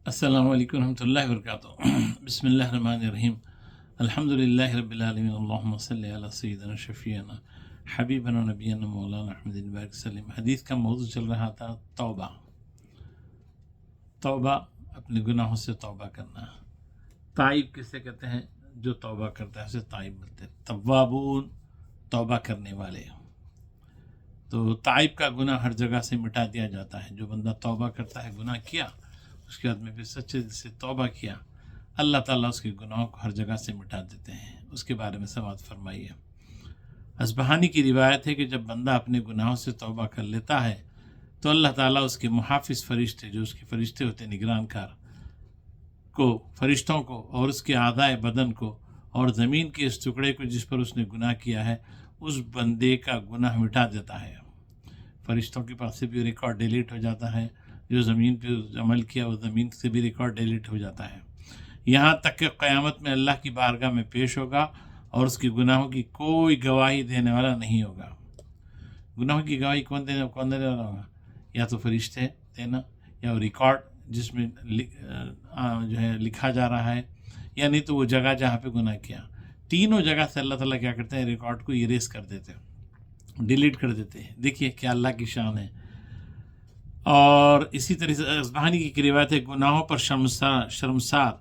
السلام علیکم ورحمۃ اللہ وبرکاتہ۔ بسم اللہ الرحمن الرحیم۔ الحمد للہ رب العالمین، اللہم صلی علی سیدنا شفیعنا حبیبنا نبینا مولانا احمد بارک وسلم۔ حدیث کا موضوع چل رہا تھا توبہ۔ توبہ، اپنے گناہوں سے توبہ کرنا۔ تائب کسے کہتے ہیں؟ جو توبہ کرتا ہے اسے تائب بولتے ہیں۔ توابون، توبہ کرنے والے۔ تو تائب کا گناہ ہر جگہ سے مٹا دیا جاتا ہے۔ جو بندہ توبہ کرتا ہے، گناہ کیا، اس کے بعد میں پھر سچے دل سے توبہ کیا، اللہ تعالیٰ اس کے گناہوں کو ہر جگہ سے مٹا دیتے ہیں۔ اس کے بارے میں سماعت فرمائیے۔ اصبہانی کی روایت ہے کہ جب بندہ اپنے گناہوں سے توبہ کر لیتا ہے تو اللہ تعالیٰ اس کے محافظ فرشتے، جو اس کے فرشتے ہوتے ہیں نگران کار کو، فرشتوں کو اور اس کے اعضائے بدن کو اور زمین کے اس ٹکڑے کو جس پر اس نے گناہ کیا ہے، اس بندے کا گناہ مٹا دیتا ہے۔ فرشتوں کے پاس سے بھی ریکارڈ ڈیلیٹ ہو جاتا ہے، جو زمین پہ عمل کیا وہ زمین سے بھی ریکارڈ ڈیلیٹ ہو جاتا ہے، یہاں تک کہ قیامت میں اللہ کی بارگاہ میں پیش ہوگا اور اس کی گناہوں کی کوئی گواہی دینے والا نہیں ہوگا۔ گناہوں کی گواہی کون دینے والا ہوگا؟ یا تو فرشتے دینا، یا وہ ریکارڈ جس میں جو ہے لکھا جا رہا ہے، یا نہیں تو وہ جگہ جہاں پہ گناہ کیا۔ تینوں جگہ سے اللہ تعالیٰ کیا کرتے ہیں؟ ریکارڈ کو اریز کر دیتے ہیں، ڈیلیٹ کر دیتے ہیں۔ دیکھیے کیا اللہ کی شان ہے۔ اور اسی طرح سے اصبہانی کی روایت ہے، گناہوں پر شرمسار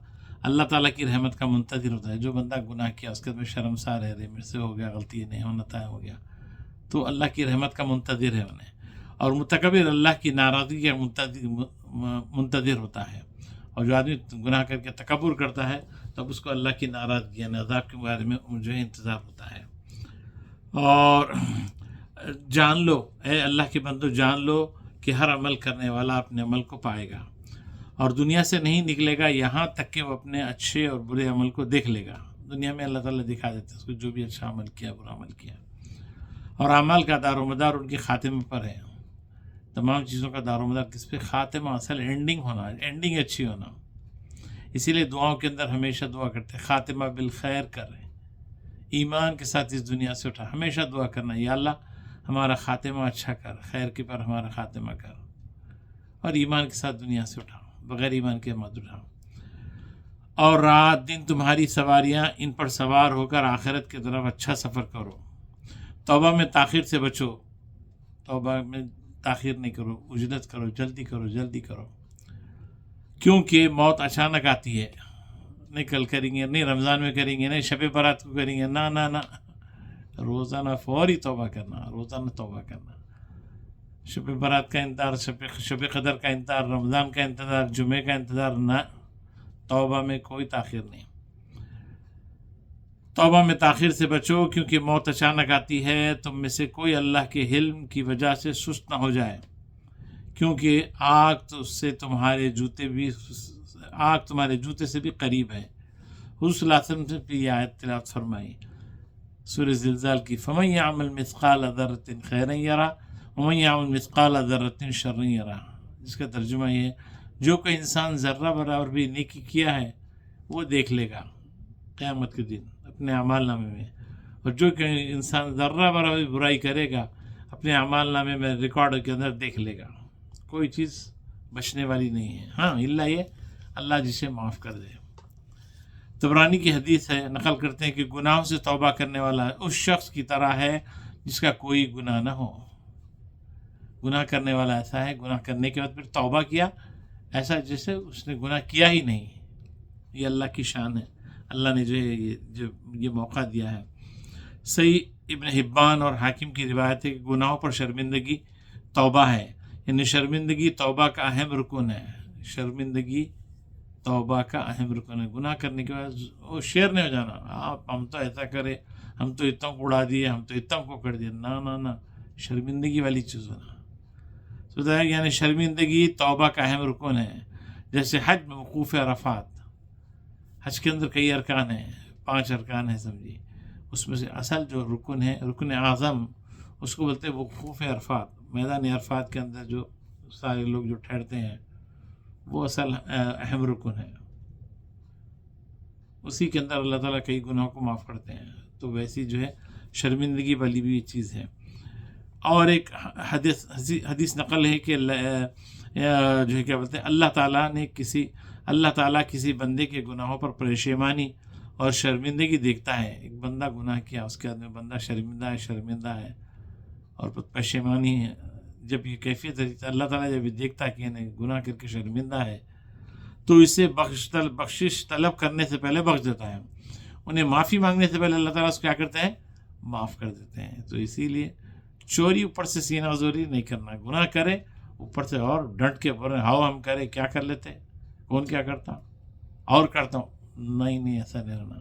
اللہ تعالیٰ کی رحمت کا منتظر ہوتا ہے۔ جو بندہ گناہ کیا اس کے بعد میں شرمسار ہے، رے میرے سے ہو گیا، غلطی نہیں ہونا تھا، ہو گیا، تو اللہ کی رحمت کا منتظر ہے انہیں۔ اور متکبر اللہ کی ناراضگی کا منتظر ہوتا ہے۔ اور جو آدمی گناہ کر کے تکبر کرتا ہے تب اس کو اللہ کی ناراضگی یعنی عذاب کے بارے میں جو ہے انتظار ہوتا ہے۔ اور جان لو، اے اللہ کے بندو، جان لو کہ ہر عمل کرنے والا اپنے عمل کو پائے گا اور دنیا سے نہیں نکلے گا یہاں تک کہ وہ اپنے اچھے اور برے عمل کو دیکھ لے گا۔ دنیا میں اللہ تعالیٰ دکھا دیتا ہے اس کو، جو بھی اچھا عمل کیا، برا عمل کیا۔ اور اعمال کا دار و مدار ان کے خاتمے پر ہے۔ تمام چیزوں کا دار و مدار کس پہ؟ خاتمہ، اصل اینڈنگ ہونا، اینڈنگ اچھی ہونا۔ اسی لیے دعاؤں کے اندر ہمیشہ دعا کرتے ہیں، خاتمہ بالخیر کر رہے، ایمان کے ساتھ اس دنیا سے اٹھا۔ ہمیشہ دعا کرنا، یا اللہ ہمارا خاتمہ اچھا کر، خیر کے پر ہمارا خاتمہ کر، اور ایمان کے ساتھ دنیا سے اٹھا، بغیر ایمان کے مت اٹھا۔ اور رات دن تمہاری سواریاں، ان پر سوار ہو کر آخرت کی طرف اچھا سفر کرو۔ توبہ میں تاخیر سے بچو، توبہ میں تاخیر نہیں کرو، اجلت کرو، جلدی کرو، جلدی کرو، کیونکہ موت اچانک آتی ہے۔ نہیں کل کریں گے، نہیں رمضان میں کریں گے، نہیں شب برات کو کریں گے، نہ نہ نہ، روزانہ فوری توبہ کرنا، روزانہ توبہ کرنا۔ شب برات کا انتظار، شب قدر کا انتظار، رمضان کا انتظار، جمعے کا انتظار نہ، توبہ میں کوئی تاخیر نہیں۔ توبہ میں تاخیر سے بچو، کیونکہ موت اچانک آتی ہے۔ تم میں سے کوئی اللہ کے حلم کی وجہ سے سست نہ ہو جائے، کیونکہ آگ تو اس سے تمہارے جوتے سے بھی قریب ہے۔ حضور صلی اللہ علیہ وسلم سے بھی یہ آیت تلاوت فرمائی سورہ زلزال کی، فَمَن يَعْمَلْ مِثْقَالَ ذَرَّةٍ خَيْرًا يَرَهُ وَمَن يَعْمَلْ مِثْقَالَ ذَرَّةٍ شَرًّا يَرَهُ، جس کا ترجمہ یہ ہے، جو کوئی انسان ذرہ برابر بھی نیکی کیا ہے وہ دیکھ لے گا قیامت کے دن اپنے اعمال نامے میں، اور جو کوئی انسان ذرہ برابر بھی برائی کرے گا اپنے اعمال نامے میں ریکارڈ کے اندر دیکھ لے گا۔ کوئی چیز بچنے والی نہیں ہے، ہاں الا یہ اللہ جسے معاف کر دے۔ طبرانی کی حدیث ہے، نقل کرتے ہیں کہ گناہوں سے توبہ کرنے والا اس شخص کی طرح ہے جس کا کوئی گناہ نہ ہو۔ گناہ کرنے والا ایسا ہے، گناہ کرنے کے بعد پھر توبہ کیا، ایسا جیسے اس نے گناہ کیا ہی نہیں۔ یہ اللہ کی شان ہے، اللہ نے جو یہ موقع دیا ہے۔ صحیح ابن حبان اور حاکم کی روایت ہے کہ گناہوں پر شرمندگی توبہ ہے، یعنی شرمندگی توبہ کا اہم رکن ہے۔ شرمندگی توبہ کا اہم رکن ہے۔ گناہ کرنے کے بعد وہ شیر نہیں ہو جانا، ہم تو ایسا کرے، ہم تو اتوں کو اڑا دیے، ہم تو اتوں کو کر دیے، نہ نہ نہ، شرمندگی والی چیز ہونا، یعنی شرمندگی توبہ کا اہم رکن ہے۔ جیسے حج میں وقوف عرفات، حج کے اندر کئی ارکان ہیں، 5 ارکان ہیں سمجھی، اس میں سے اصل جو رکن ہے، رکن اعظم، اس کو بولتے ہیں وقوف عرفات۔ میدان عرفات کے اندر جو سارے لوگ جو ٹھہرتے ہیں وہ اصل اہم رکن ہے، اسی کے اندر اللہ تعالیٰ کئی گناہوں کو معاف کرتے ہیں۔ تو ویسی جو ہے شرمندگی والی بھی چیز ہے۔ اور ایک حدیث نقل ہے کہ جو ہے کیا بولتے ہیں اللہ تعالیٰ کسی بندے کے گناہوں پر پریشانی اور شرمندگی دیکھتا ہے. ایک بندہ گناہ کیا، اس کے بعد میں بندہ شرمندہ ہے اور پشیمانی ہے. جب یہ کیفیت ہے اللہ تعالیٰ جب یہ دیکھتا ہے کہ انہیں گناہ کر کے شرمندہ ہے تو اسے بخشش طلب کرنے سے پہلے بخش دیتا ہے. انہیں معافی مانگنے سے پہلے اللہ تعالیٰ اس کو کیا کرتے ہیں؟ معاف کر دیتے ہیں. تو اسی لیے چوری اوپر سے سینہ زوری نہیں کرنا. گناہ کرے اوپر سے اور ڈنٹ کے بولے ہم کرے کیا کر لیتے، کون کیا کرتا اور کرتا ہوں. نہیں ایسا نہیں رہنا.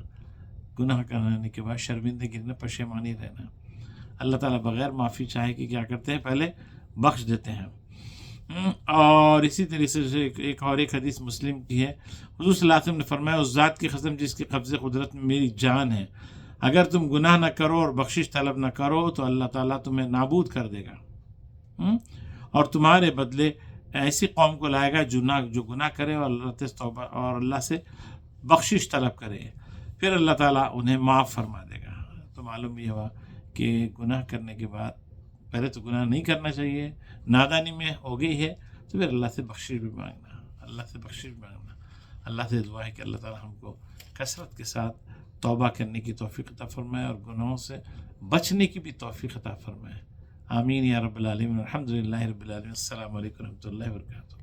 گناہ کرنے کے بعد شرمندگی رہنا، پشیمانی رہنا. اللہ تعالیٰ بغیر معافی چاہے کہ کیا کرتے ہیں؟ پہلے بخش دیتے ہیں. اور اسی طریقے سے ایک حدیث مسلم کی ہے. حضور صلی اللہ علیہ وسلم نے فرمایا اس ذات کی قسم جس کے قبض قدرت میں میری جان ہے، اگر تم گناہ نہ کرو اور بخشش طلب نہ کرو تو اللہ تعالیٰ تمہیں نابود کر دے گا اور تمہارے بدلے ایسی قوم کو لائے گا جو گناہ کرے اور اللہ سے توبہ اور اللہ سے بخشش طلب کرے، پھر اللہ تعالیٰ انہیں معاف فرما دے گا. تو معلوم یہ ہوا کہ گناہ کرنے کے بعد پہلے تو گناہ نہیں کرنا چاہیے، نادانی میں ہو گئی ہے تو پھر اللہ سے بخشش بھی مانگنا. اللہ سے دعا ہے کہ اللہ تعالیٰ ہم کو کثرت کے ساتھ توبہ کرنے کی توفیق عطا فرمائے اور گناہوں سے بچنے کی بھی توفیق عطا فرمائے. آمین یا رب العالمین. الحمدللہ رب العالمین. السلام علیکم و رحمۃ اللہ وبرکاتہ.